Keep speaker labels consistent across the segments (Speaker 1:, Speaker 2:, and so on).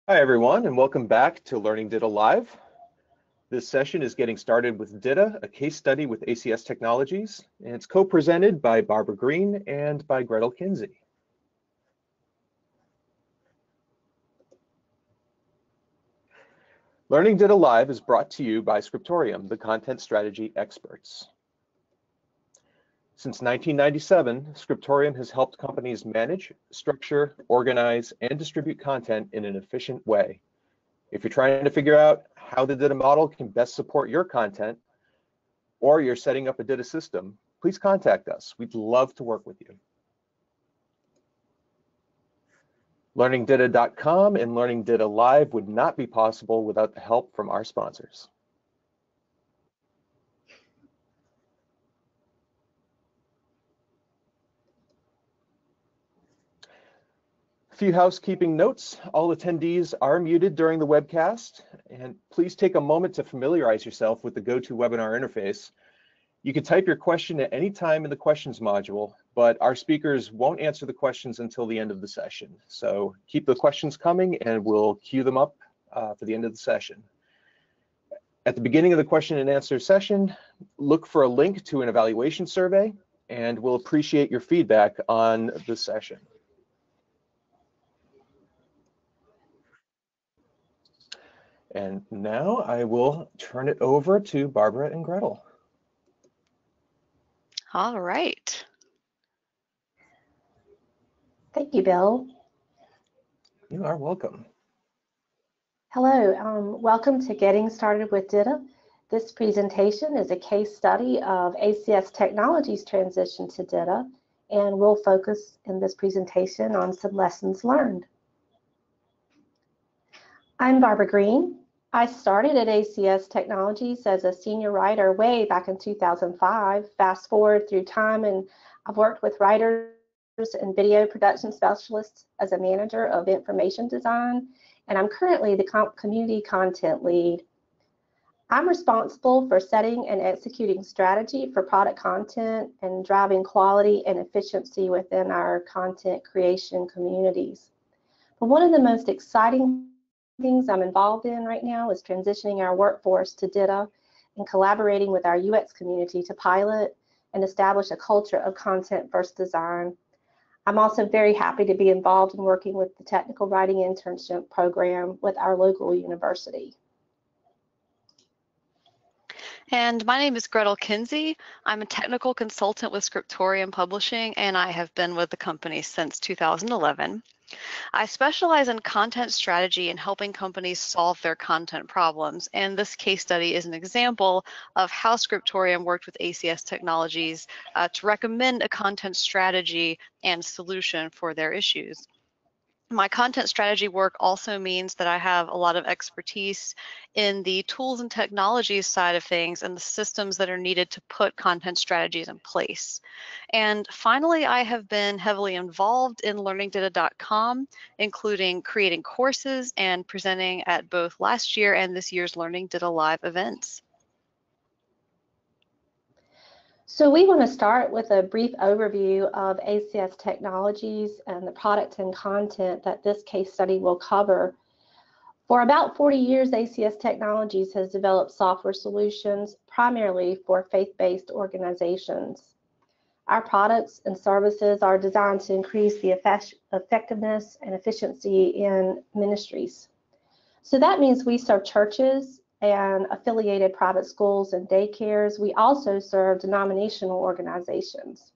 Speaker 1: Hi everyone, and welcome back to Learning DITA Live. This session is getting started with DITA, a case study with ACS Technologies, and it's co-presented by Barbara Green and by Gretyl Kinsey. Learning DITA Live is brought to you by Scriptorium, the content strategy experts. Since 1997, Scriptorium has helped companies manage, structure, organize, and distribute content in an efficient way. If you're trying to figure out how the DITA model can best support your content, or you're setting up a DITA system, please contact us. We'd love to work with you. LearningDITA.com and Learning DITA Live would not be possible without the help from our sponsors. A few housekeeping notes. All attendees are muted during the webcast, and please take a moment to familiarize yourself with the GoToWebinar interface. You can type your question at any time in the questions module, but our speakers won't answer the questions until the end of the session. So keep the questions coming and we'll queue them up for the end of the session. At the beginning of the question and answer session, look for a link to an evaluation survey, and we'll appreciate your feedback on the session. And now I will turn it over to Barbara and Gretyl.
Speaker 2: All right.
Speaker 3: Thank you, Bill.
Speaker 1: You are welcome.
Speaker 3: Hello, welcome to Getting Started with DITA. This presentation is a case study of ACS Technologies' transition to DITA, and we'll focus in this presentation on some lessons learned. I'm Barbara Green. I started at ACS Technologies as a senior writer way back in 2005. Fast forward through time, and I've worked with writers and video production specialists as a manager of information design, and I'm currently the community content lead. I'm responsible for setting and executing strategy for product content and driving quality and efficiency within our content creation communities. But one of the most exciting things I'm involved in right now is transitioning our workforce to DITA and collaborating with our UX community to pilot and establish a culture of content-first design. I'm also very happy to be involved in working with the technical writing internship program with our local university.
Speaker 2: And my name is Gretyl Kinsey. I'm a technical consultant with Scriptorium Publishing, and I have been with the company since 2011. I specialize in content strategy and helping companies solve their content problems, and this case study is an example of how Scriptorium worked with ACS Technologies to recommend a content strategy and solution for their issues. My content strategy work also means that I have a lot of expertise in the tools and technologies side of things and the systems that are needed to put content strategies in place. And finally, I have been heavily involved in LearningDITA.com, including creating courses and presenting at both last year and this year's Learning DITA Live events.
Speaker 3: So we want to start with a brief overview of ACS Technologies and the product and content that this case study will cover. For about 40 years, ACS Technologies has developed software solutions primarily for faith-based organizations. Our products and services are designed to increase the effectiveness and efficiency in ministries. So that means we serve churches and affiliated private schools and daycares. We also serve denominational organizations.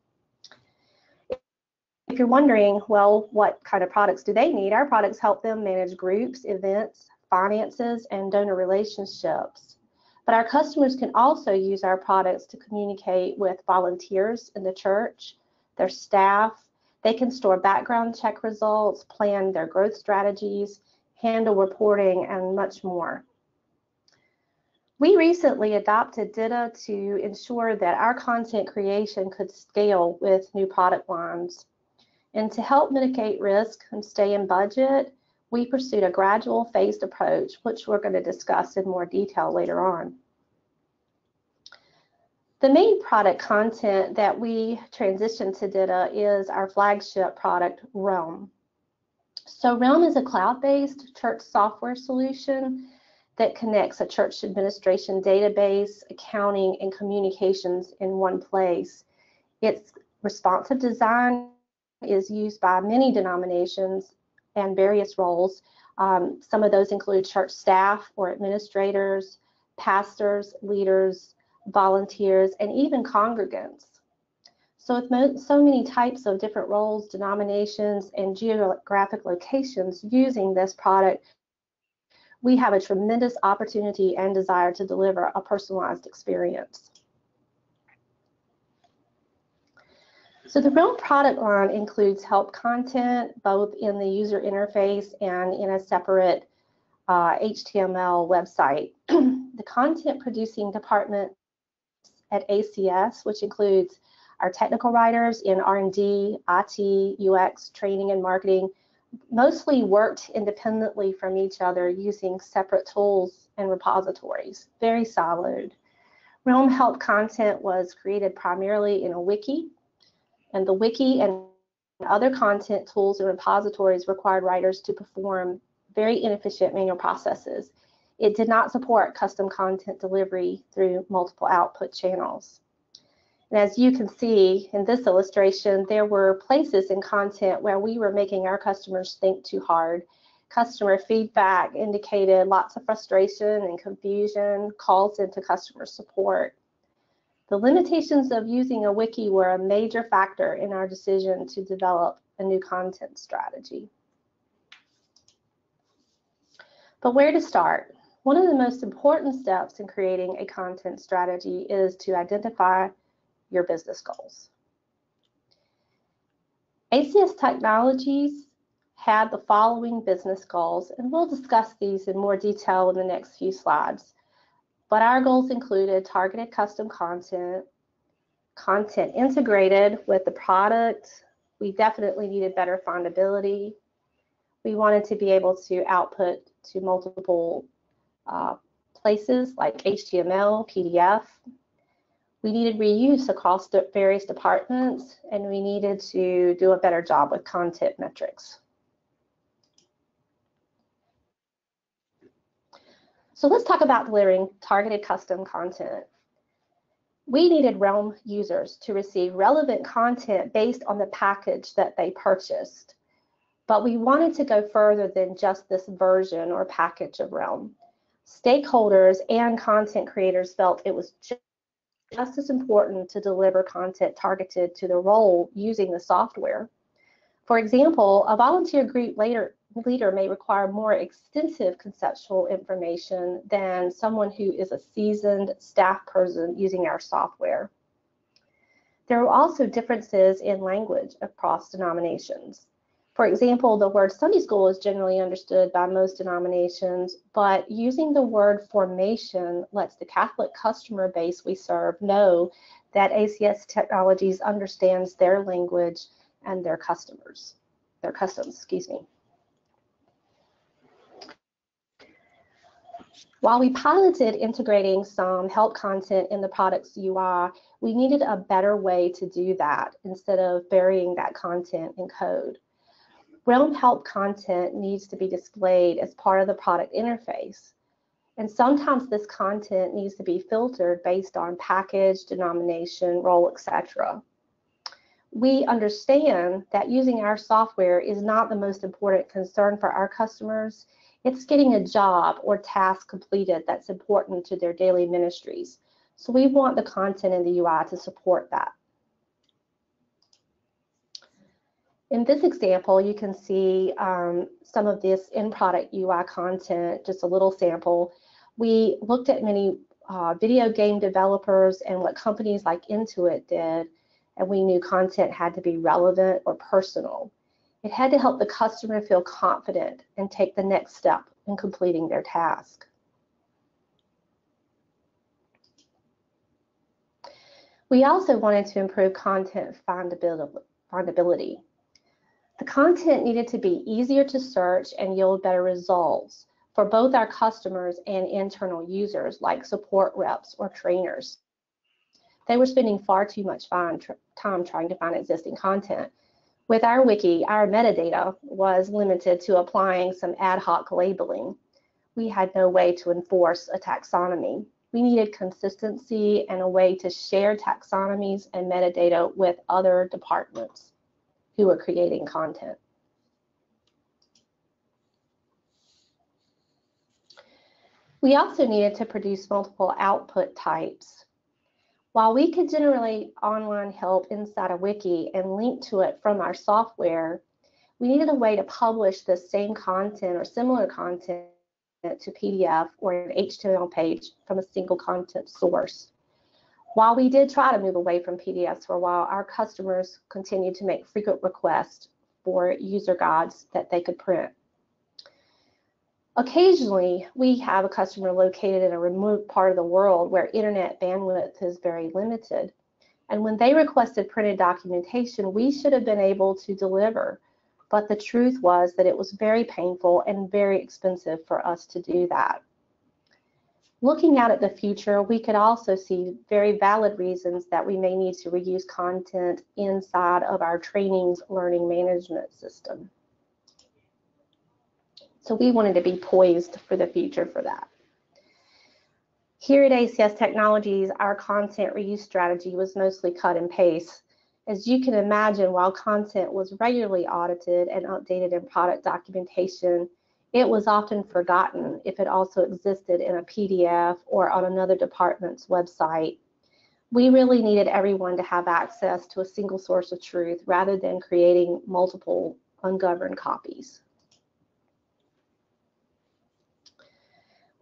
Speaker 3: If you're wondering, well, what kind of products do they need? Our products help them manage groups, events, finances, and donor relationships. But our customers can also use our products to communicate with volunteers in the church, their staff. They can store background check results, plan their growth strategies, handle reporting, and much more. We recently adopted DITA to ensure that our content creation could scale with new product lines. And to help mitigate risk and stay in budget, we pursued a gradual phased approach, which we're going to discuss in more detail later on. The main product content that we transitioned to DITA is our flagship product, Realm. So Realm is a cloud-based church software solution that connects a church administration database, accounting, and communications in one place. Its responsive design is used by many denominations and various roles. Some of those include church staff or administrators, pastors, leaders, volunteers, and even congregants. So with so many types of different roles, denominations, and geographic locations using this product, we have a tremendous opportunity and desire to deliver a personalized experience. So the Realm product line includes help content, both in the user interface and in a separate HTML website. The content producing department at ACS, which includes our technical writers in R&D, IT, UX, training, and marketing, mostly worked independently from each other using separate tools and repositories, very siloed. Realm help content was created primarily in a wiki, and the wiki and other content tools and repositories required writers to perform very inefficient manual processes. It did not support custom content delivery through multiple output channels. And as you can see in this illustration, there were places in content where we were making our customers think too hard. Customer feedback indicated lots of frustration and confusion, calls into customer support. The limitations of using a wiki were a major factor in our decision to develop a new content strategy. But where to start? One of the most important steps in creating a content strategy is to identify your business goals. ACS Technologies had the following business goals, and we'll discuss these in more detail in the next few slides. But our goals included targeted custom content, content integrated with the product. We definitely needed better findability. We wanted to be able to output to multiple places like HTML, PDF. We needed reuse across the various departments, and we needed to do a better job with content metrics. So let's talk about delivering targeted custom content. We needed Realm users to receive relevant content based on the package that they purchased, but we wanted to go further than just this version or package of Realm. Stakeholders and content creators felt it was just as important to deliver content targeted to the role using the software. For example, a volunteer group leader may require more extensive conceptual information than someone who is a seasoned staff person using our software. There are also differences in language across denominations. For example, the word Sunday school is generally understood by most denominations, but using the word formation lets the Catholic customer base we serve know that ACS Technologies understands their language and their customs, excuse me. While we piloted integrating some help content in the product's UI, we needed a better way to do that instead of burying that content in code. Realm help content needs to be displayed as part of the product interface. And sometimes this content needs to be filtered based on package, denomination, role, etc. We understand that using our software is not the most important concern for our customers. It's getting a job or task completed that's important to their daily ministries. So we want the content in the UI to support that. In this example, you can see some of this in-product UI content, just a little sample. We looked at many video game developers and what companies like Intuit did, and we knew content had to be relevant or personal. It had to help the customer feel confident and take the next step in completing their task. We also wanted to improve content findability. The content needed to be easier to search and yield better results for both our customers and internal users like support reps or trainers. They were spending far too much time trying to find existing content. With our wiki, our metadata was limited to applying some ad hoc labeling. We had no way to enforce a taxonomy. We needed consistency and a way to share taxonomies and metadata with other departments who were creating content. We also needed to produce multiple output types. While we could generate online help inside a wiki and link to it from our software, we needed a way to publish the same content or similar content to PDF or an HTML page from a single content source. While we did try to move away from PDFs for a while, our customers continued to make frequent requests for user guides that they could print. Occasionally, we have a customer located in a remote part of the world where internet bandwidth is very limited. And when they requested printed documentation, we should have been able to deliver. But the truth was that it was very painful and very expensive for us to do that. Looking out at the future, we could also see very valid reasons that we may need to reuse content inside of our training's learning management system. So we wanted to be poised for the future for that. Here at ACS Technologies, our content reuse strategy was mostly cut and paste. As you can imagine, while content was regularly audited and updated in product documentation, it was often forgotten if it also existed in a PDF or on another department's website. We really needed everyone to have access to a single source of truth rather than creating multiple ungoverned copies.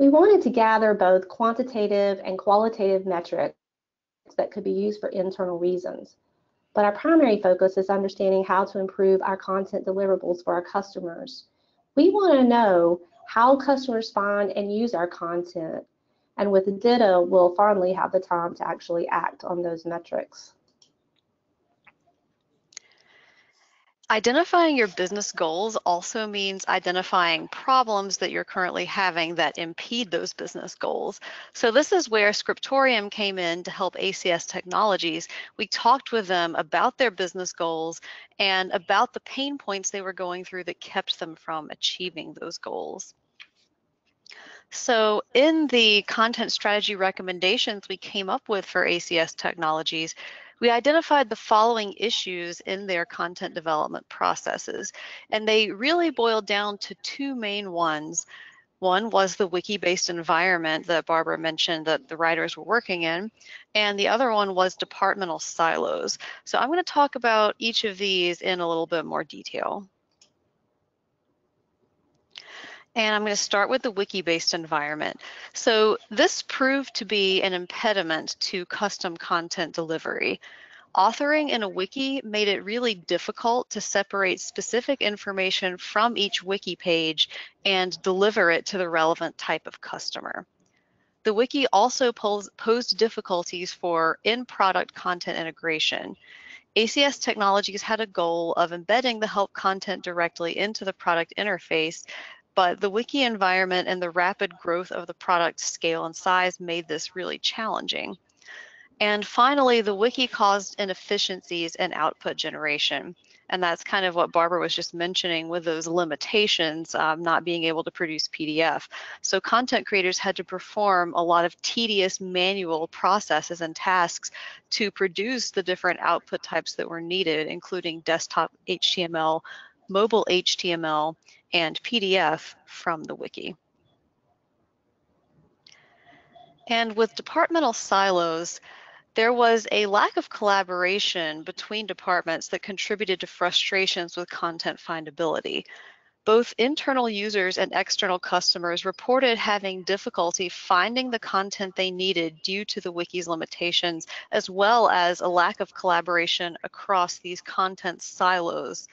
Speaker 3: We wanted to gather both quantitative and qualitative metrics that could be used for internal reasons. But our primary focus is understanding how to improve our content deliverables for our customers. We want to know how customers find and use our content, and with the DITA, we'll finally have the time to actually act on those metrics.
Speaker 2: Identifying your business goals also means identifying problems that you're currently having that impede those business goals. So this is where Scriptorium came in to help ACS Technologies. We talked with them about their business goals and about the pain points they were going through that kept them from achieving those goals. So in the content strategy recommendations we came up with for ACS Technologies, we identified the following issues in their content development processes, and they really boiled down to two main ones. One was the wiki-based environment that Barbara mentioned that the writers were working in, and the other one was departmental silos. So I'm going to talk about each of these in a little bit more detail. And I'm going to start with the wiki-based environment. So this proved to be an impediment to custom content delivery. Authoring in a wiki made it really difficult to separate specific information from each wiki page and deliver it to the relevant type of customer. The wiki also posed difficulties for in-product content integration. ACS Technologies had a goal of embedding the help content directly into the product interface, but the wiki environment and the rapid growth of the product scale and size made this really challenging. And finally, the wiki caused inefficiencies in output generation. And that's kind of what Barbara was just mentioning with those limitations, not being able to produce PDF. So content creators had to perform a lot of tedious manual processes and tasks to produce the different output types that were needed, including desktop HTML, mobile HTML, and PDF from the wiki. And with departmental silos, there was a lack of collaboration between departments that contributed to frustrations with content findability. Both internal users and external customers reported having difficulty finding the content they needed due to the wiki's limitations, as well as a lack of collaboration across these content silos.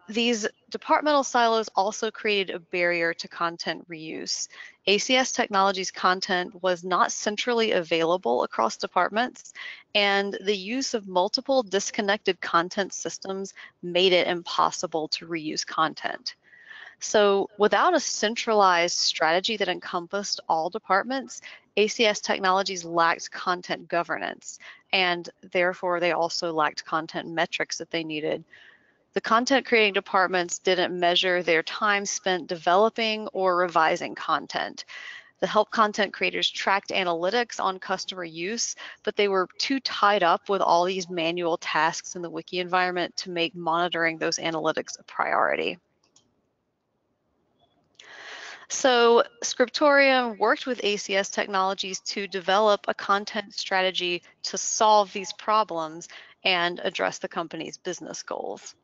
Speaker 2: These departmental silos also created a barrier to content reuse. ACS Technologies content was not centrally available across departments, and the use of multiple disconnected content systems made it impossible to reuse content. So without a centralized strategy that encompassed all departments, ACS Technologies lacked content governance, and therefore they also lacked content metrics that they needed. The content creating departments didn't measure their time spent developing or revising content. The help content creators tracked analytics on customer use, but they were too tied up with all these manual tasks in the wiki environment to make monitoring those analytics a priority. So Scriptorium worked with ACS Technologies to develop a content strategy to solve these problems and address the company's business goals.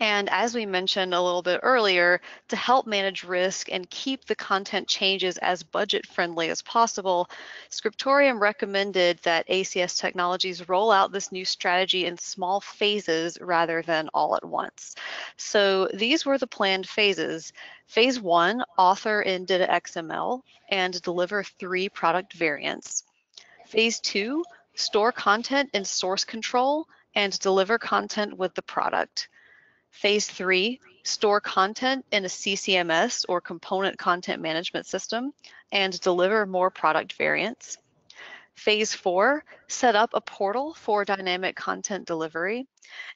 Speaker 2: And as we mentioned a little bit earlier, to help manage risk and keep the content changes as budget friendly as possible, Scriptorium recommended that ACS Technologies roll out this new strategy in small phases rather than all at once. So these were the planned phases. Phase 1, author in DITA XML and deliver 3 product variants. Phase 2, store content in source control and deliver content with the product. Phase 3, store content in a CCMS or component content management system and deliver more product variants. Phase 4, set up a portal for dynamic content delivery.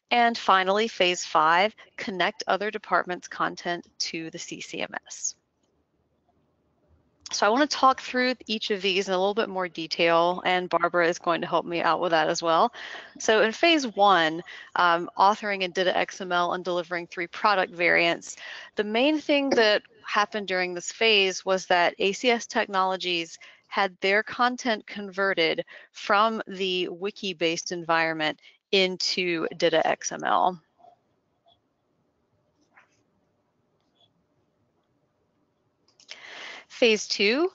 Speaker 2: And finally, phase 5, connect other departments' content to the CCMS. So I want to talk through each of these in a little bit more detail, and Barbara is going to help me out with that as well. So in phase 1, authoring in DITA XML and delivering 3 product variants, the main thing that happened during this phase was that ACS Technologies had their content converted from the Wiki-based environment into DITA XML. Phase 2,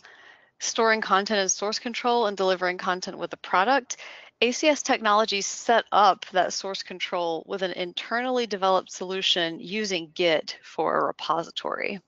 Speaker 2: storing content in source control and delivering content with the product. ACS Technologies set up that source control with an internally developed solution using Git for a repository.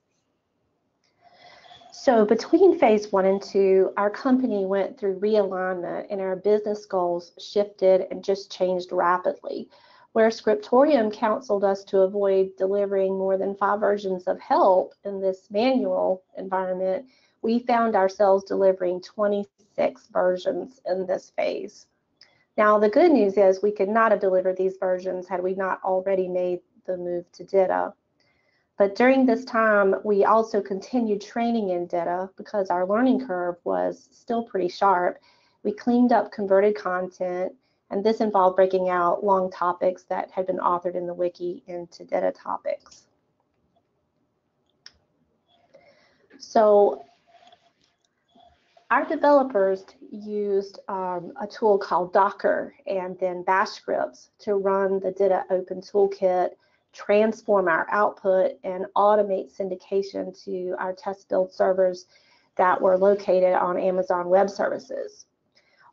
Speaker 3: So between phase 1 and 2, our company went through realignment and our business goals shifted and just changed rapidly. Where Scriptorium counseled us to avoid delivering more than 5 versions of help in this manual environment, we found ourselves delivering 26 versions in this phase. Now, the good news is we could not have delivered these versions had we not already made the move to DITA. But during this time, we also continued training in DITA because our learning curve was still pretty sharp. We cleaned up converted content, and this involved breaking out long topics that had been authored in the wiki into DITA topics. So our developers used a tool called Docker and then bash scripts to run the DITA Open Toolkit, transform our output, and automate syndication to our test build servers that were located on Amazon Web Services.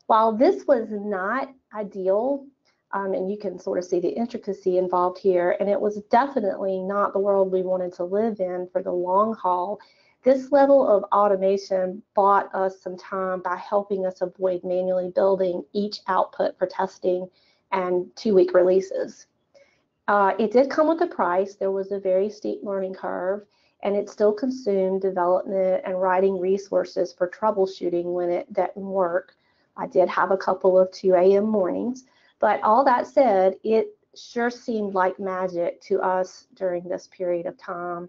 Speaker 3: While this was not ideal, and you can sort of see the intricacy involved here, and it was definitely not the world we wanted to live in for the long haul, this level of automation bought us some time by helping us avoid manually building each output for testing and 2-week releases. It did come with a price. There was a very steep learning curve, and it still consumed development and writing resources for troubleshooting when it didn't work. I did have a couple of 2 a.m. mornings, but all that said, it sure seemed like magic to us during this period of time.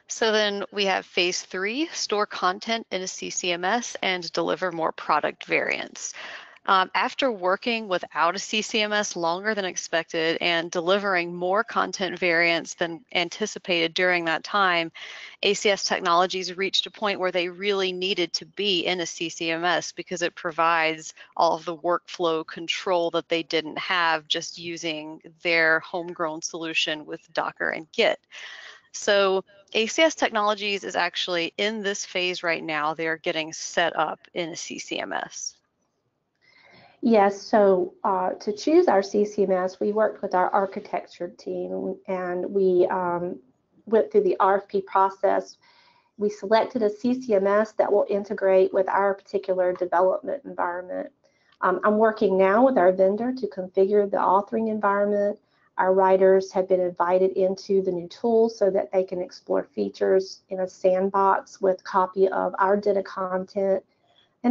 Speaker 2: So then we have phase 3, store content in a CCMS and deliver more product variants. After working without a CCMS longer than expected and delivering more content variants than anticipated during that time, ACS Technologies reached a point where they really needed to be in a CCMS because it provides all of the workflow control that they didn't have just using their homegrown solution with Docker and Git. So ACS Technologies is actually in this phase right now. They are getting set up in a CCMS.
Speaker 3: Yes, so to choose our CCMS, we worked with our architecture team and we went through the RFP process. We selected a CCMS that will integrate with our particular development environment. I'm working now with our vendor to configure the authoring environment. Our writers have been invited into the new tool so that they can explore features in a sandbox with a copy of our DITA content.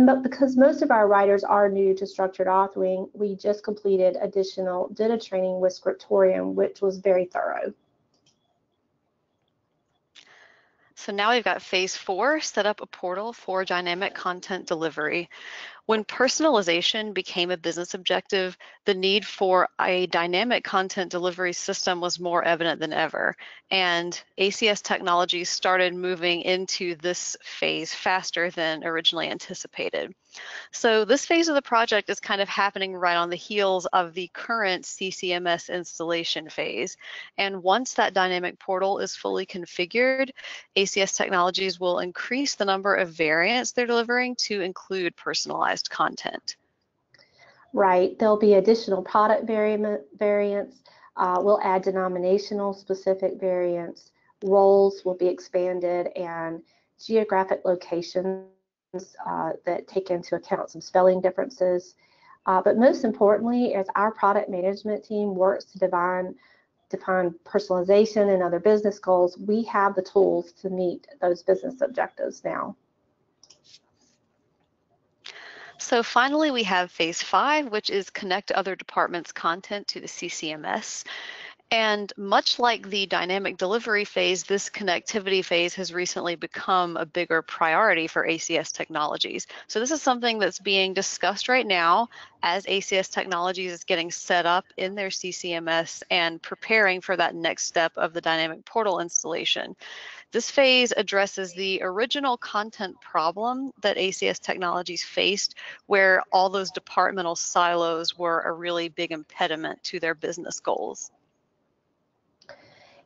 Speaker 3: But because most of our writers are new to structured authoring, we just completed additional DITA training with Scriptorium, which was very thorough.
Speaker 2: So now we've got phase 4, set up a portal for dynamic content delivery. When personalization became a business objective, the need for a dynamic content delivery system was more evident than ever. And ACS Technologies started moving into this phase faster than originally anticipated. So this phase of the project is kind of happening right on the heels of the current CCMS installation phase. And once that dynamic portal is fully configured, ACS Technologies will increase the number of variants they're delivering to include personalized content.
Speaker 3: Right, there'll be additional product variants. We'll add denominational specific variants. Roles will be expanded, and geographic locations that take into account some spelling differences. But most importantly, as our product management team works to define personalization and other business goals, we have the tools to meet those business objectives now.
Speaker 2: So finally, we have phase 5, which is connect other departments' content to the CCMS. And much like the dynamic delivery phase, this connectivity phase has recently become a bigger priority for ACS Technologies. So this is something that's being discussed right now as ACS Technologies is getting set up in their CCMS and preparing for that next step of the dynamic portal installation. This phase addresses the original content problem that ACS Technologies faced, where all those departmental silos were a really big impediment to their business goals.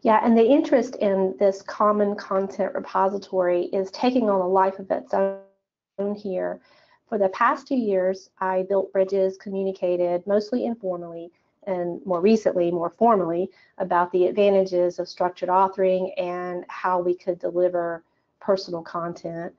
Speaker 3: Yeah, and the interest in this common content repository is taking on a life of its own here. For the past 2 years, I built bridges, communicated mostly informally, and more recently, more formally, about the advantages of structured authoring and how we could deliver personal content.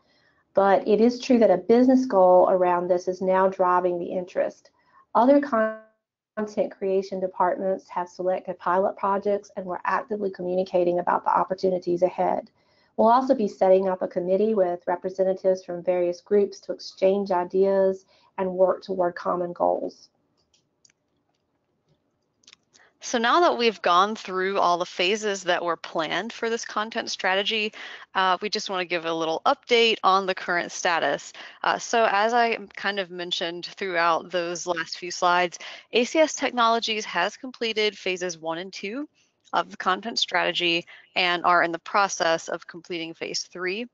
Speaker 3: But it is true that a business goal around this is now driving the interest. Other content creation departments have selected pilot projects, and we're actively communicating about the opportunities ahead. We'll also be setting up a committee with representatives from various groups to exchange ideas and work toward common goals.
Speaker 2: So now that we've gone through all the phases that were planned for this content strategy, we just want to give a little update on the current status. So as I kind of mentioned throughout those last few slides, ACS Technologies has completed phases 1 and 2 of the content strategy and are in the process of completing phase 3.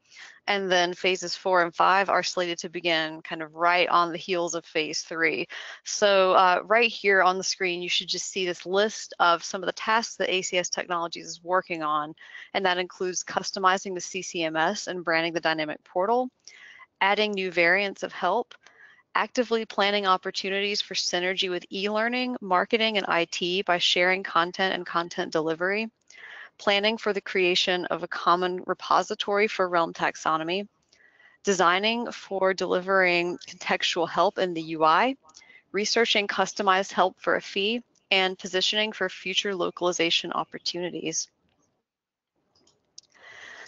Speaker 2: And then phases 4 and 5 are slated to begin kind of right on the heels of phase 3. So right here on the screen, you should just see this list of some of the tasks that ACS Technologies is working on. And that includes customizing the CCMS and branding the dynamic portal, adding new variants of help, actively planning opportunities for synergy with e-learning, marketing, and IT by sharing content and content delivery, planning for the creation of a common repository for realm taxonomy, designing for delivering contextual help in the UI, researching customized help for a fee, and positioning for future localization opportunities.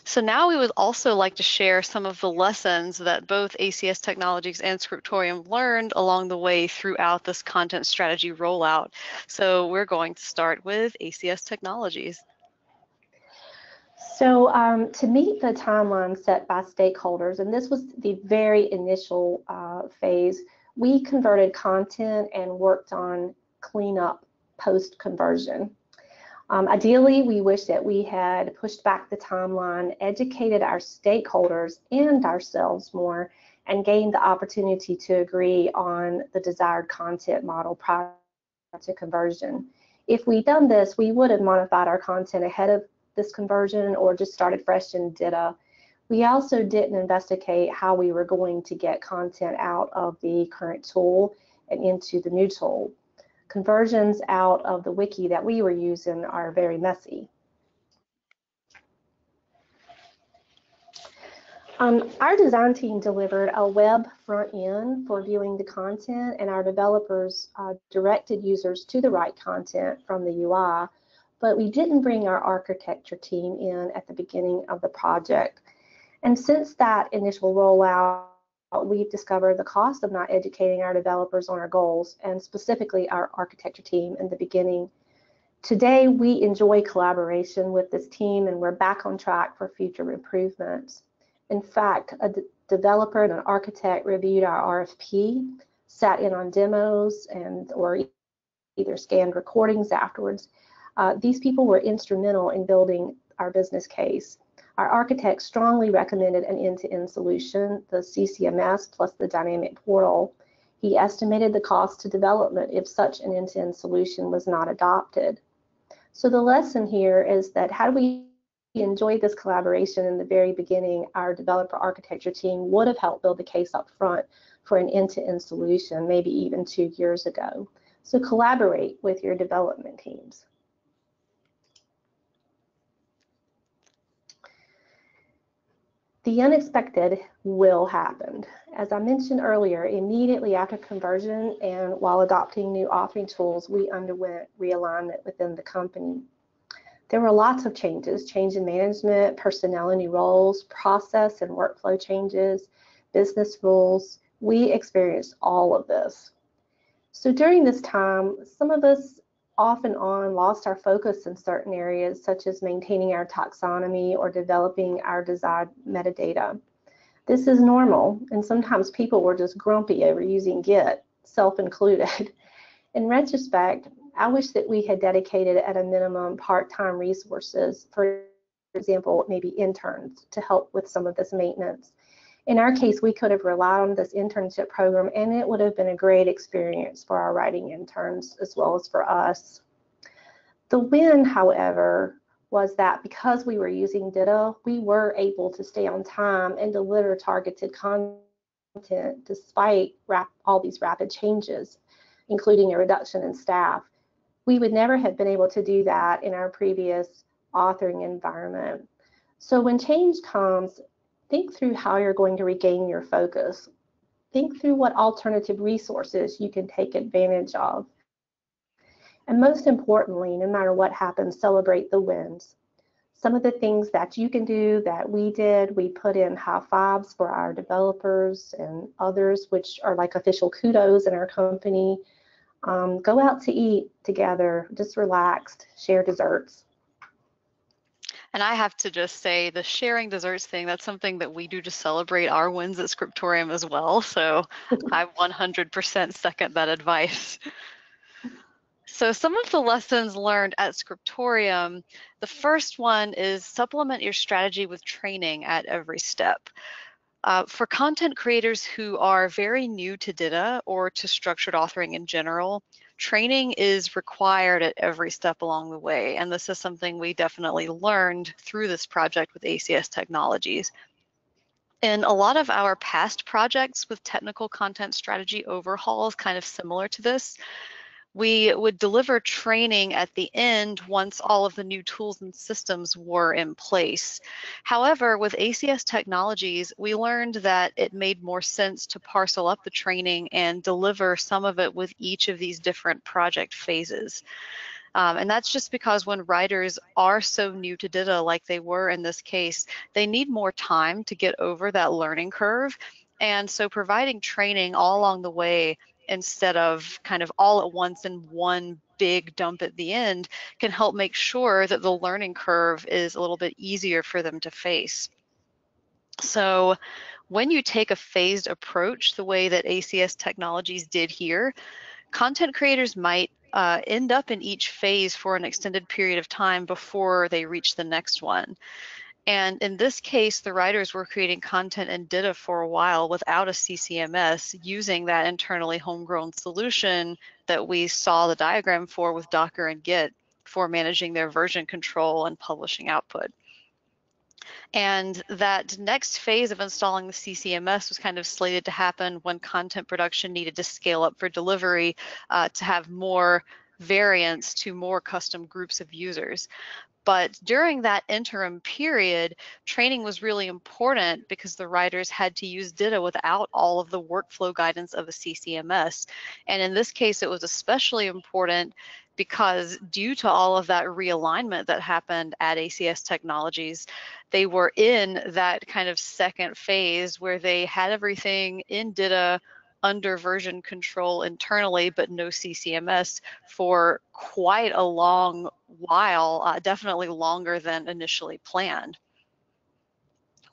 Speaker 2: So now we would also like to share some of the lessons that both ACS Technologies and Scriptorium learned along the way throughout this content strategy rollout. So we're going to start with ACS Technologies.
Speaker 3: So to meet the timeline set by stakeholders, and this was the very initial phase, we converted content and worked on cleanup post-conversion. Ideally, we wish that we had pushed back the timeline, educated our stakeholders and ourselves more, and gained the opportunity to agree on the desired content model prior to conversion. If we'd done this, we would have modified our content ahead of this conversion or just started fresh in DITA. We also didn't investigate how we were going to get content out of the current tool and into the new tool. Conversions out of the wiki that we were using are very messy. Our design team delivered a web front end for viewing the content, and our developers directed users to the right content from the UI, but we didn't bring our architecture team in at the beginning of the project. And since that initial rollout, we've discovered the cost of not educating our developers on our goals, and specifically our architecture team in the beginning. Today, we enjoy collaboration with this team, and we're back on track for future improvements. In fact, a developer and an architect reviewed our RFP, sat in on demos, or either scanned recordings afterwards. These people were instrumental in building our business case. Our architect strongly recommended an end-to-end solution, the CCMS plus the dynamic portal. He estimated the cost to development if such an end-to-end solution was not adopted. So the lesson here is that had we enjoyed this collaboration in the very beginning, our developer architecture team would have helped build the case up front for an end-to-end solution, maybe even 2 years ago. So collaborate with your development teams. The unexpected will happen. As I mentioned earlier, immediately after conversion and while adopting new authoring tools, we underwent realignment within the company. There were lots of changes, change in management, personnel and new roles, process and workflow changes, business rules. We experienced all of this. So during this time, some of us off and on lost our focus in certain areas, such as maintaining our taxonomy or developing our desired metadata. This is normal, and sometimes people were just grumpy over using Git, self-included. In retrospect, I wish that we had dedicated at a minimum part-time resources, for example, maybe interns, to help with some of this maintenance. In our case, we could have relied on this internship program, and it would have been a great experience for our writing interns as well as for us. The win, however, was that because we were using DITA, we were able to stay on time and deliver targeted content despite all these rapid changes, including a reduction in staff. We would never have been able to do that in our previous authoring environment. So when change comes, think through how you're going to regain your focus. Think through what alternative resources you can take advantage of. And most importantly, no matter what happens, celebrate the wins. Some of the things that you can do that we did, we put in high fives for our developers and others, which are like official kudos in our company. Go out to eat together, just relaxed, share desserts.
Speaker 2: And I have to just say, the sharing desserts thing, that's something that we do to celebrate our wins at Scriptorium as well. So I 100% second that advice. So some of the lessons learned at Scriptorium, the first one is supplement your strategy with training at every step. For content creators who are very new to DITA or to structured authoring in general, training is required at every step along the way, and this is something we definitely learned through this project with ACS Technologies. In a lot of our past projects with technical content strategy overhauls, kind of similar to this, we would deliver training at the end once all of the new tools and systems were in place. However, with ACS Technologies, we learned that it made more sense to parcel up the training and deliver some of it with each of these different project phases. And that's just because when writers are so new to DITA, like they were in this case, they need more time to get over that learning curve. And so providing training all along the way instead of kind of all at once in one big dump at the end can help make sure that the learning curve is a little bit easier for them to face. So when you take a phased approach, the way that ACS Technologies did here, content creators might end up in each phase for an extended period of time before they reach the next one. And in this case, the writers were creating content in DITA for a while without a CCMS, using that internally homegrown solution that we saw the diagram for with Docker and Git for managing their version control and publishing output. And that next phase of installing the CCMS was kind of slated to happen when content production needed to scale up for delivery to have more variants to more custom groups of users. But during that interim period, training was really important because the writers had to use DITA without all of the workflow guidance of a CCMS. And in this case, it was especially important because due to all of that realignment that happened at ACS Technologies, they were in that kind of second phase where they had everything in DITA under version control internally, but no CCMS for quite a long while, definitely longer than initially planned.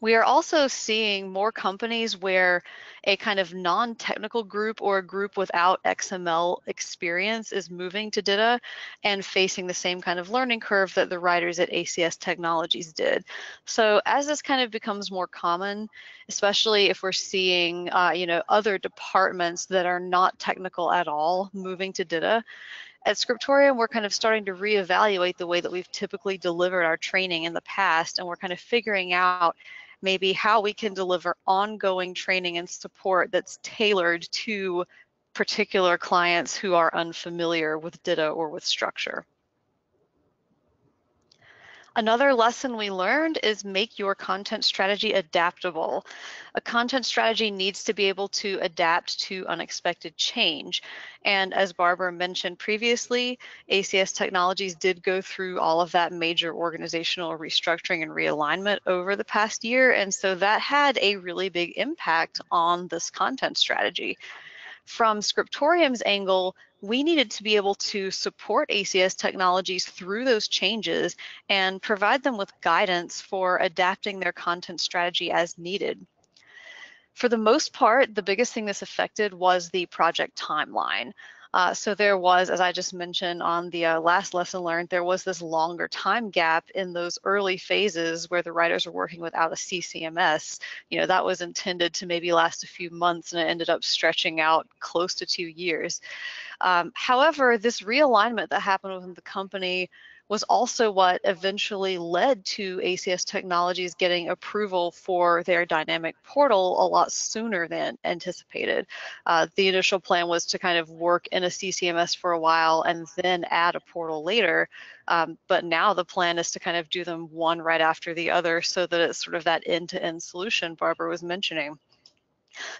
Speaker 2: We are also seeing more companies where a kind of non-technical group or a group without XML experience is moving to DITA and facing the same kind of learning curve that the writers at ACS Technologies did. So as this kind of becomes more common, especially if we're seeing other departments that are not technical at all moving to DITA, at Scriptorium, we're kind of starting to reevaluate the way that we've typically delivered our training in the past, and we're kind of figuring out maybe how we can deliver ongoing training and support that's tailored to particular clients who are unfamiliar with DITA or with structure. Another lesson we learned is make your content strategy adaptable. A content strategy needs to be able to adapt to unexpected change. And as Barbara mentioned previously, ACS Technologies did go through all of that major organizational restructuring and realignment over the past year. And so that had a really big impact on this content strategy. From Scriptorium's angle, we needed to be able to support ACS Technologies through those changes and provide them with guidance for adapting their content strategy as needed. For the most part, the biggest thing this affected was the project timeline. So there was, as I just mentioned on the last lesson learned, there was this longer time gap in those early phases where the writers were working without a CCMS. That was intended to maybe last a few months, and it ended up stretching out close to 2 years. However, this realignment that happened within the company was also what eventually led to ACS Technologies getting approval for their dynamic portal a lot sooner than anticipated. The initial plan was to kind of work in a CCMS for a while and then add a portal later, but now the plan is to kind of do them one right after the other so that it's sort of that end-to-end solution Barbara was mentioning.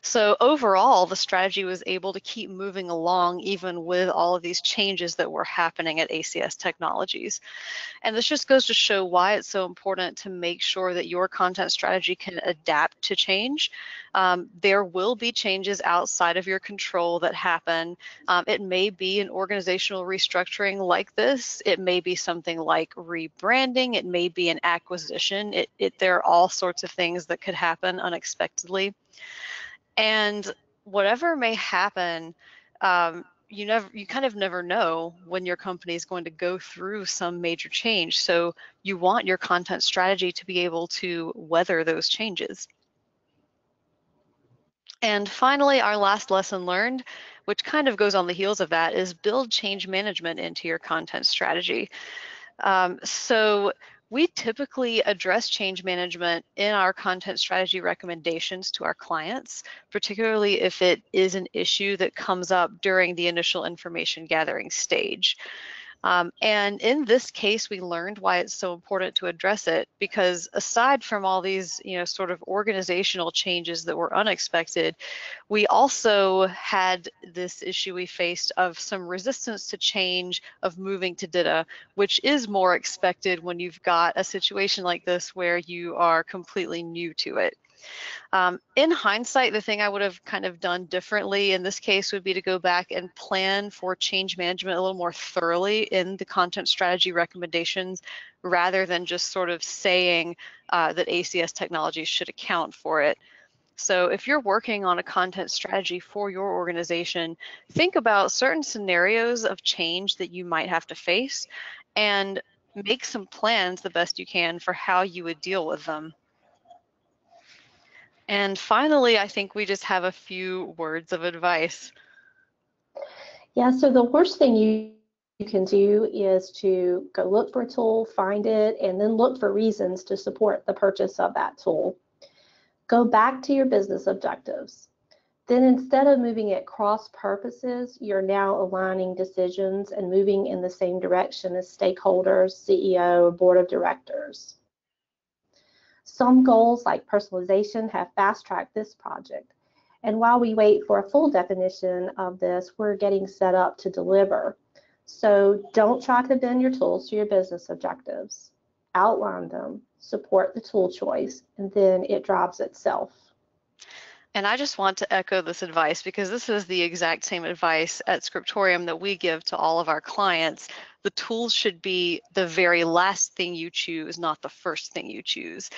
Speaker 2: So overall, the strategy was able to keep moving along even with all of these changes that were happening at ACS Technologies. And this just goes to show why it's so important to make sure that your content strategy can adapt to change. There will be changes outside of your control that happen. It may be an organizational restructuring like this. It may be something like rebranding. It may be an acquisition. There are all sorts of things that could happen unexpectedly. And whatever may happen, you kind of never know when your company is going to go through some major change. So you want your content strategy to be able to weather those changes. And finally, our last lesson learned, which kind of goes on the heels of that, is build change management into your content strategy. So we typically address change management in our content strategy recommendations to our clients, particularly if it is an issue that comes up during the initial information gathering stage. And in this case, we learned why it's so important to address it, because aside from all these, sort of organizational changes that were unexpected, we also had this issue we faced of some resistance to change, of moving to DITA, which is more expected when you've got a situation like this where you are completely new to it. In hindsight, the thing I would have kind of done differently in this case would be to go back and plan for change management a little more thoroughly in the content strategy recommendations, rather than just sort of saying that ACS Technologies should account for it. So if you're working on a content strategy for your organization, think about certain scenarios of change that you might have to face and make some plans the best you can for how you would deal with them. And finally, I think we just have a few words of advice.
Speaker 3: Yeah, so the worst thing you can do is to go look for a tool, find it, and then look for reasons to support the purchase of that tool. Go back to your business objectives. Then instead of moving at cross purposes, you're now aligning decisions and moving in the same direction as stakeholders, CEO, or board of directors. Some goals like personalization have fast-tracked this project. And while we wait for a full definition of this, we're getting set up to deliver. So don't try to bend your tools to your business objectives. Outline them, support the tool choice, and then it drives itself.
Speaker 2: And I just want to echo this advice because this is the exact same advice at Scriptorium that we give to all of our clients. The tools should be the very last thing you choose, not the first thing you choose.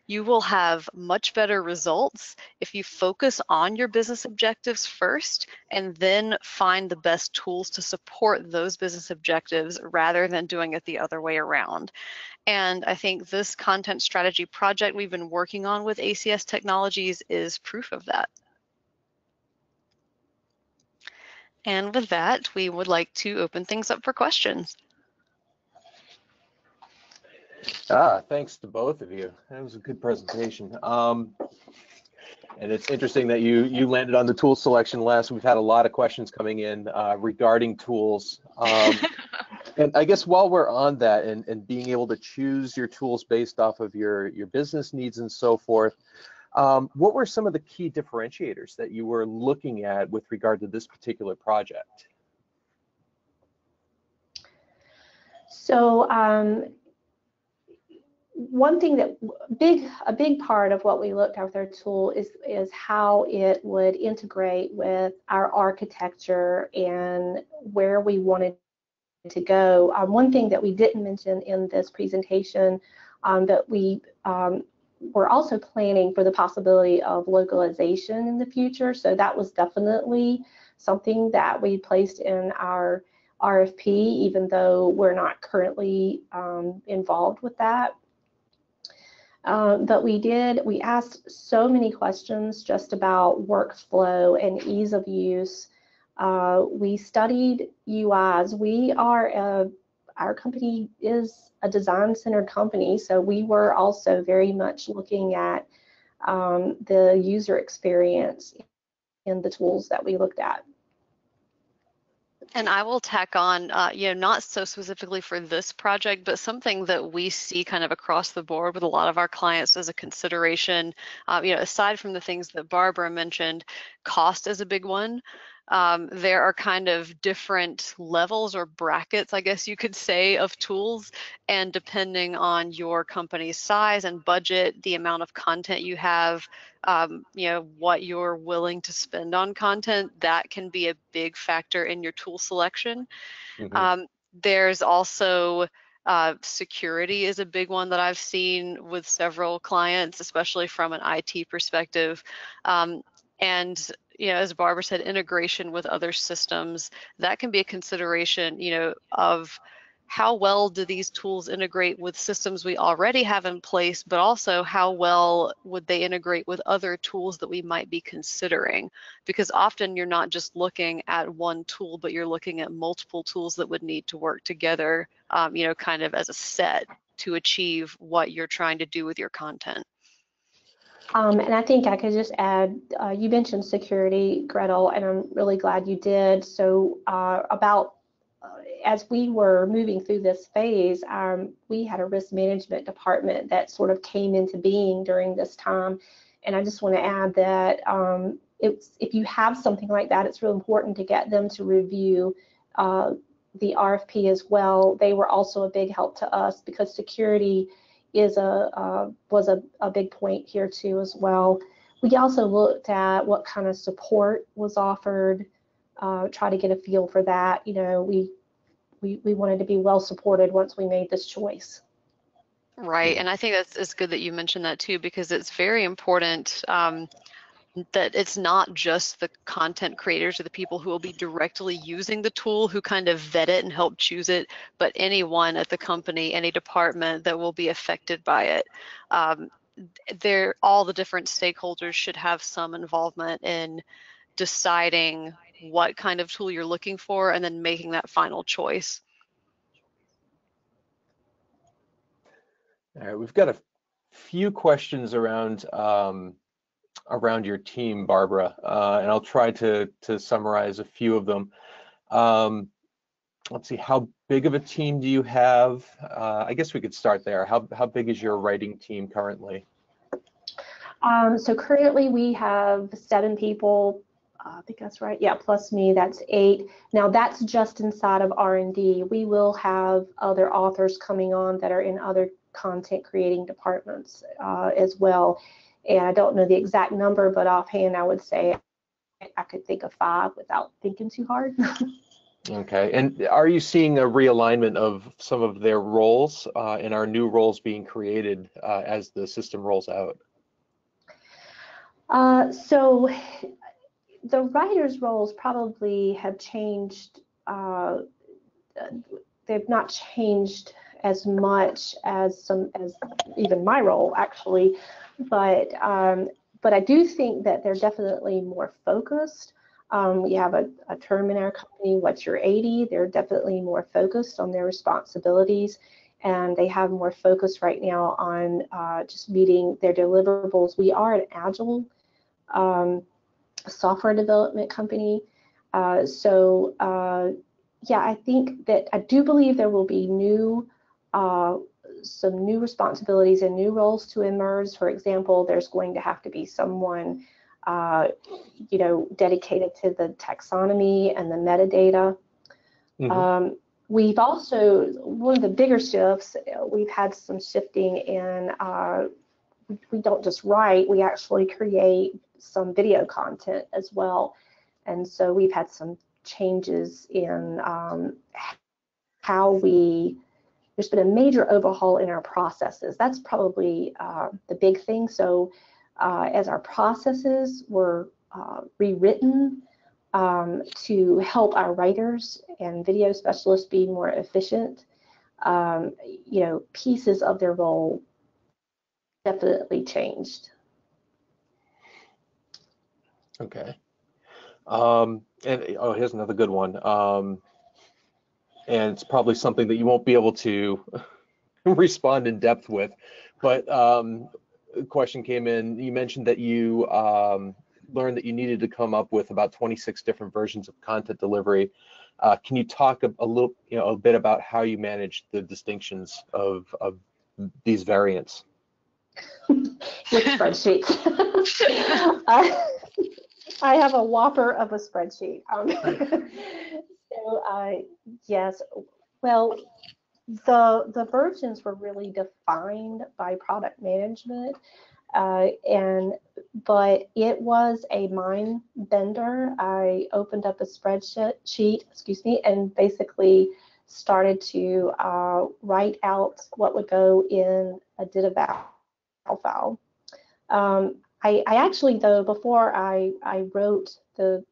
Speaker 2: You will have much better results if you focus on your business objectives first and then find the best tools to support those business objectives rather than doing it the other way around. And I think this content strategy project we've been working on with ACS Technologies is proof of that. And with that, we would like to open things up for questions.
Speaker 1: Thanks to both of you. That was a good presentation. And it's interesting that you landed on the tool selection last. We've had a lot of questions coming in regarding tools. And I guess while we're on that and being able to choose your tools based off of your business needs and so forth, what were some of the key differentiators that you were looking at with regard to this particular project?
Speaker 3: So one thing that a big part of what we looked at with our tool is how it would integrate with our architecture and where we wanted to go. One thing that we didn't mention in this presentation that we were also planning for the possibility of localization in the future. So that was definitely something that we placed in our RFP, even though we're not currently involved with that. But we asked so many questions just about workflow and ease of use. We studied UIs. Our company is a design-centered company, so we were also very much looking at the user experience in the tools that we looked at.
Speaker 2: And I will tack on, not so specifically for this project, but something that we see kind of across the board with a lot of our clients as a consideration, aside from the things that Barbara mentioned, cost is a big one. There are kind of different levels or brackets, I guess you could say, of tools, and depending on your company's size and budget, the amount of content you have, what you're willing to spend on content, that can be a big factor in your tool selection. Mm-hmm. There's also security is a big one that I've seen with several clients, especially from an IT perspective. And as Barbara said, integration with other systems, that can be a consideration, of how well do these tools integrate with systems we already have in place, but also how well would they integrate with other tools that we might be considering? Because often you're not just looking at one tool, but you're looking at multiple tools that would need to work together, kind of as a set to achieve what you're trying to do with your content.
Speaker 3: And I think I could just add, you mentioned security, Gretyl, and I'm really glad you did. So as we were moving through this phase, we had a risk management department that sort of came into being during this time. And I just want to add that if you have something like that, it's really important to get them to review the RFP as well. They were also a big help to us because security was a big point here too as well. We also looked at what kind of support was offered, try to get a feel for that. We wanted to be well supported once we made this choice.
Speaker 2: Right, and I think it's good that you mentioned that too, because it's very important that it's not just the content creators or the people who will be directly using the tool who kind of vet it and help choose it, but anyone at the company, any department that will be affected by it. All the different stakeholders should have some involvement in deciding what kind of tool you're looking for and then making that final choice.
Speaker 1: All right, we've got a few questions around your team, Barbara, and I'll try to summarize a few of them. Let's see, how big of a team do you have? I guess we could start there. How big is your writing team currently?
Speaker 3: So currently we have 7 people I think that's right. Yeah, plus me, that's 8. Now that's just inside of R&D. We will have other authors coming on that are in other content creating departments as well. And I don't know the exact number, but offhand I would say I could think of 5 without thinking too hard.
Speaker 1: Okay, and are you seeing a realignment of some of their roles and are new roles being created as the system rolls out?
Speaker 3: So the writers' roles probably have changed. They've not changed as much as even my role actually, but I do think that they're definitely more focused. We have a term in our company, what's your 80? They're definitely more focused on their responsibilities, and they have more focus right now on just meeting their deliverables. We are an agile software development company, yeah, I think that I do believe there will be some new responsibilities and new roles to emerge. For example, there's going to have to be someone dedicated to the taxonomy and the metadata. Mm-hmm. We've also, one of the bigger shifts, we've had some shifting in, we don't just write, we actually create some video content as well. And so we've had some changes in there's been a major overhaul in our processes. That's probably the big thing. So as our processes were rewritten to help our writers and video specialists be more efficient, pieces of their role definitely changed.
Speaker 1: Okay. Here's another good one. And it's probably something that you won't be able to respond in depth with, but a question came in. You mentioned that you learned that you needed to come up with about 26 different versions of content delivery. Can you talk a little, a bit about how you managed the distinctions of these variants?
Speaker 3: With spreadsheets. I have a whopper of a spreadsheet. Yes, well, the versions were really defined by product management, but it was a mind bender. I opened up a spreadsheet, and basically started to write out what would go in a DITA file. I actually, though, before I wrote the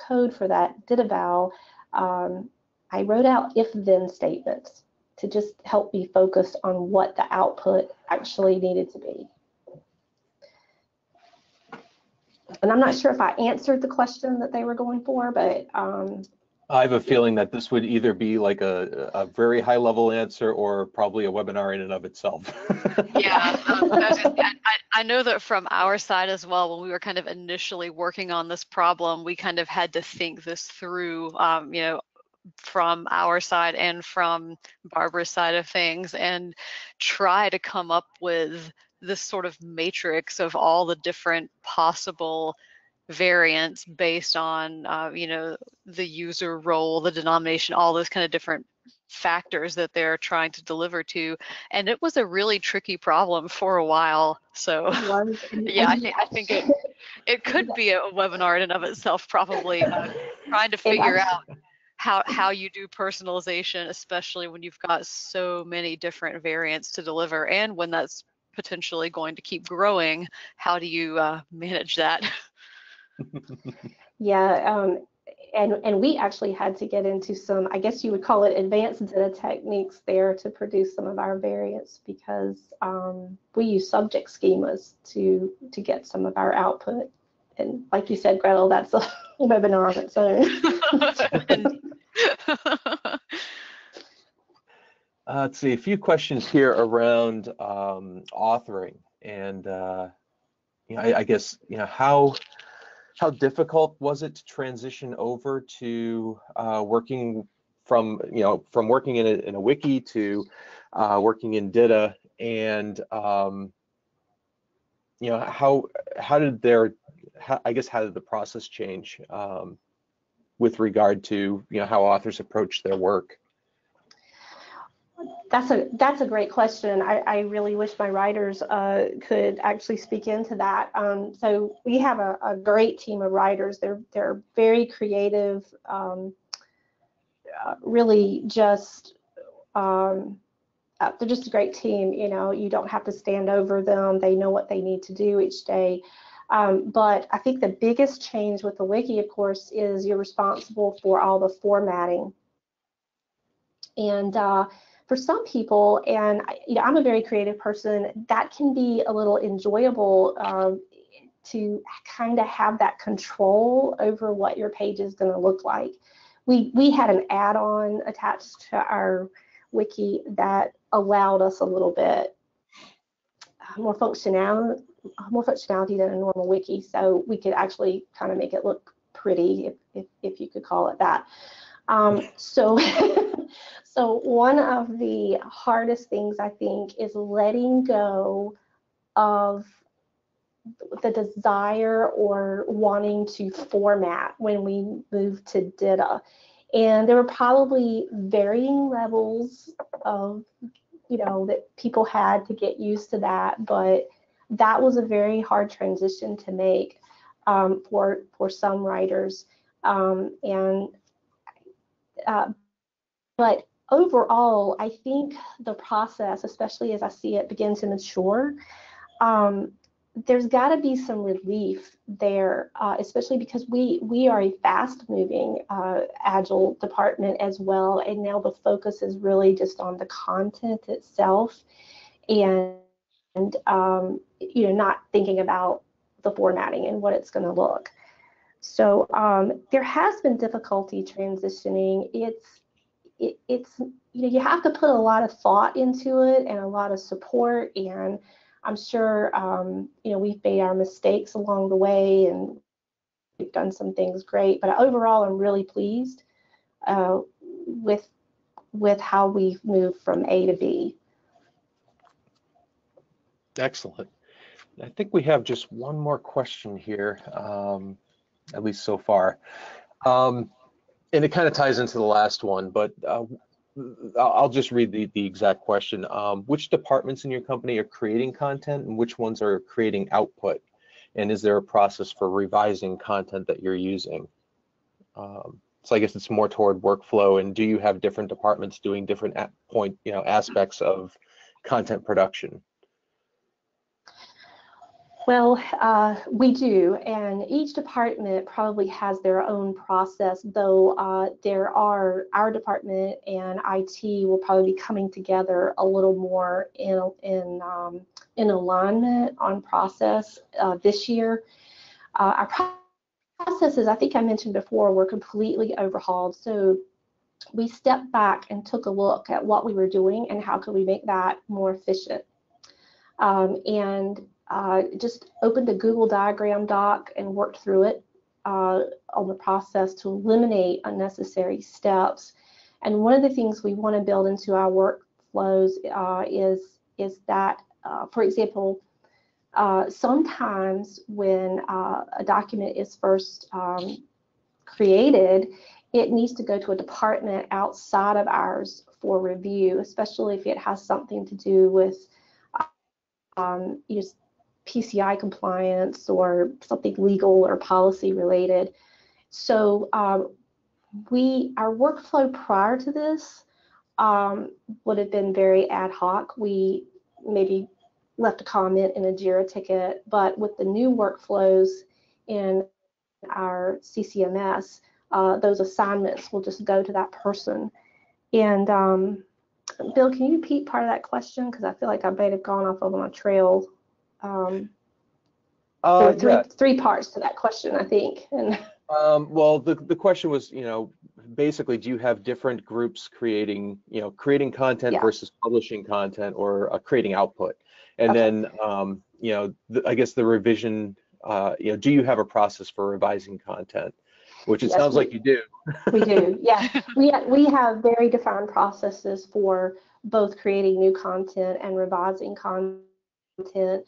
Speaker 3: code for that DITA val, I wrote out if-then statements to just help me focus on what the output actually needed to be. And I'm not sure if I answered the question that they were going for, but
Speaker 1: I have a feeling that this would either be like a very high level answer or probably a webinar in and of itself.
Speaker 2: Yeah, I know that from our side as well, when we were kind of initially working on this problem, we kind of had to think this through, from our side and from Barbara's side of things, and try to come up with this sort of matrix of all the different possible variants based on, the user role, the denomination, all those kind of different factors that they're trying to deliver to. And it was a really tricky problem for a while. So yeah, I think it could be a webinar in and of itself, probably, trying to figure out how you do personalization, especially when you've got so many different variants to deliver, and when that's potentially going to keep growing, how do you manage that?
Speaker 3: Yeah, and we actually had to get into some, I guess you would call it advanced DITA techniques there to produce some of our variants, because we use subject schemas to get some of our output. And like you said, Gretyl, that's a webinar on its own.
Speaker 1: Let's see, a few questions here around authoring, and I guess how difficult was it to transition over to working from working in a wiki to working in DITA, and how did I guess, how did the process change with regard to, how authors approach their work?
Speaker 3: That's a great question. I really wish my writers could actually speak into that. So we have a great team of writers. They're very creative, really just they're just a great team. You don't have to stand over them. They know what they need to do each day. But I think the biggest change with the wiki, of course, is you're responsible for all the formatting. And for some people, and I'm a very creative person, that can be a little enjoyable to kind of have that control over what your page is going to look like. We had an add-on attached to our wiki that allowed us a little bit more functionality than a normal wiki, so we could actually kind of make it look pretty, if you could call it that. So so one of the hardest things, I think, is letting go of the desire or wanting to format when we moved to DITA. And there were probably varying levels of, that people had to get used to that, but that was a very hard transition to make for some writers. But overall, I think the process, especially as I see it begin to mature, there's got to be some relief there, especially because we are a fast-moving, agile department as well, and now the focus is really just on the content itself, and not thinking about the formatting and what it's going to look. So there has been difficulty transitioning. It's you have to put a lot of thought into it and a lot of support, and I'm sure we've made our mistakes along the way and we've done some things great, but overall I'm really pleased with how we've moved from A to B.
Speaker 1: Excellent. I think we have just one more question here, at least so far. And it kind of ties into the last one, but I'll just read the exact question. Which departments in your company are creating content and which ones are creating output? And is there a process for revising content that you're using? So I guess it's more toward workflow, and do you have different departments doing different aspects of content production?
Speaker 3: Well, we do, and each department probably has their own process, though our department and IT will probably be coming together a little more in alignment on process this year. Our processes, I think I mentioned before, were completely overhauled, so we stepped back and took a look at what we were doing and how could we make that more efficient. And just opened a Google diagram doc and worked through it on the process to eliminate unnecessary steps. And one of the things we want to build into our workflows is that, for example, sometimes when a document is first created, it needs to go to a department outside of ours for review, especially if it has something to do with PCI compliance or something legal or policy related. So our workflow prior to this would have been very ad hoc. We maybe left a comment in a JIRA ticket, but with the new workflows in our CCMS, those assignments will just go to that person. And Bill, can you repeat part of that question? Because I feel like I might have gone off on a trail. There were three parts to that question, I think. And
Speaker 1: well, the question was, basically, do you have different groups creating content versus publishing content or creating output? And then, I guess the revision, do you have a process for revising content? Which it sounds like you do.
Speaker 3: We do, yeah. We have very defined processes for both creating new content and revising content.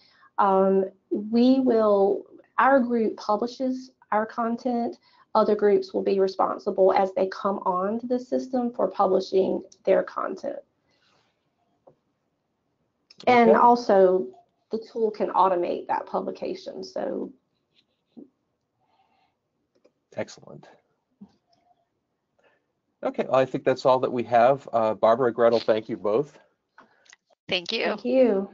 Speaker 3: our group publishes our content. Other groups will be responsible as they come onto the system for publishing their content. And
Speaker 1: Okay.
Speaker 3: also, the tool can automate that publication. So,
Speaker 1: excellent. Okay, I think that's all that we have. Barbara, Gretyl, thank you both.
Speaker 2: Thank you.
Speaker 3: thank you.